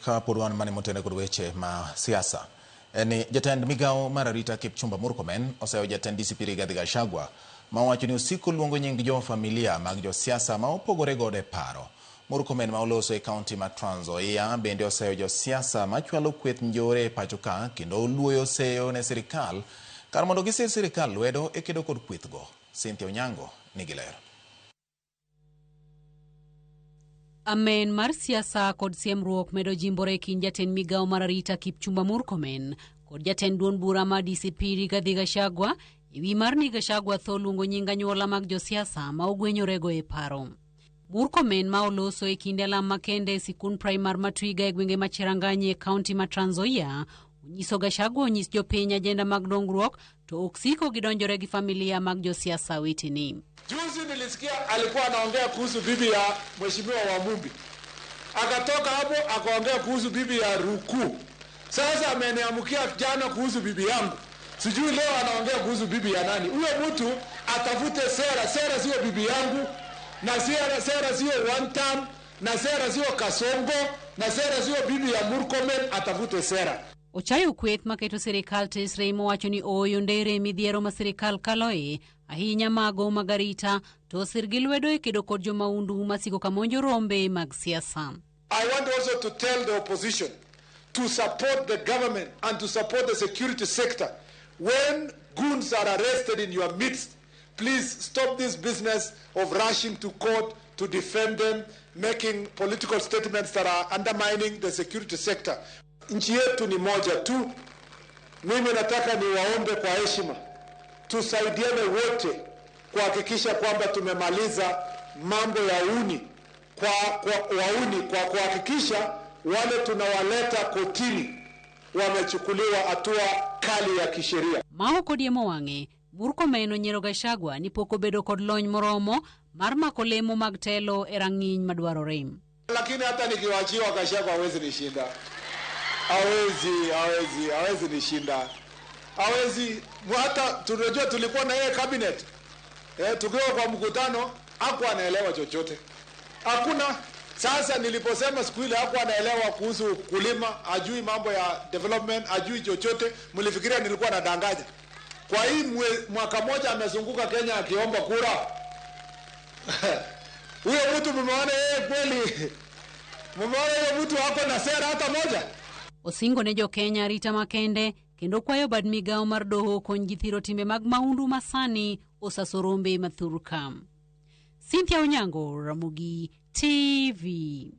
Ka podwan mani motene kod weche ma siasa. Ni jatend migao mar arita Kipchumba Murkomen oseyo jatend DCP Rigathi Gachagua ma wacho ni osiko luongo nying jo familia mag jo siasa ma opogore gode paro. Murkomen ma oloso e kaunti ma Trans Nzoia bende oseyo jo siasa ma chwalo kweth njore e pacho ka kendo oluoyo seyo ne sirikal kar mondo gisir sirikal lwedo e kedo kod kwethgo. Cynthia Onyango nigi lero. Amen mar siasa kod siemruok medo jimbore kind jatend migao mar arita Kipchumba Murkomen kod jatend duond bura ma DCP Rigathi Gachagua ewi mar ni Gachagua tho luongo nying anyuola mag jo siasa ma ogwenyorego e paro. Murkomen ma oloso e kinde lam makende sikund primar ma Twiga e gwenge ma Cherangany e kaunti ma Trans Nzoia onyiso Gachagua onyis jopiny ajenda mag dongruok to oksiko gidonjore gi familia mag jo siasa wetini. Juzi nilisikia alikuwa anaongea kuhusu bibi ya mheshimiwa Wamumbi. Akatoka hapo akaongea kuhusu bibi ya Ruku. Sasa ameniamukia jana kuhusu bibi yangu. Sijui leo anaongea kuhusu bibi ya nani. Huyo mtu atafute sera. Sera sio bibi yangu. Na sera sio one term. Na sera sio Kasongo. Na sera sio bibi ya Murkomen. Atafute sera. Ochayo kweth maketo sirikal tesre mowacho ni oyo ndere midhiero ma sirikal kaloe ahinya mago magarita to sirgi lwedo e kedo kod jomaundu masiko kamonjo rombe mag siasa. I want also to tell the opposition to support the government and to support the security sector. When goons are arrested in your midst, please stop this business of rushing to court to defend them, making political statements that are undermining the security sector. Nchi yetu ni moja tu. Mimi nataka niwaombe kwa heshima tusaidiane wote kuhakikisha kwamba tumemaliza mambo ya wauni kwa kuhakikisha wale tunawaleta kotini wamechukuliwa hatua kali ya kisheria. Mao kodiemo wange Murkomen onyero Gachagua ni poko bedo kod lony moromo mar mako lemo mag telo e rang'iny madwarore. Lakini hata nikiwachiwa Gachagua hawezi nishinda. Hawezi nishinda. Hawezi, hata tunajua tulikuwa na yeye cabinet. Tukiwa kwa mkutano hakuwa anaelewa chochote. Hakuna. Sasa niliposema siku ile hakuwa anaelewa kuhusu kulima, hajui mambo ya development, hajui chochote, mlifikiria nilikuwa nadanganya. Kwa hii mwaka moja amezunguka Kenya akiomba kura. Huyo mtu mmeona yeye kweli? Mmeona huyo mtu hako na sera hata moja? Osingo ne jo Kenya rita makende kendo kwayo bad migao mar doho kony gi thiro timbe mag maundu masani osasorombe mathurka. Cynthia Onyango, Ramogi TV.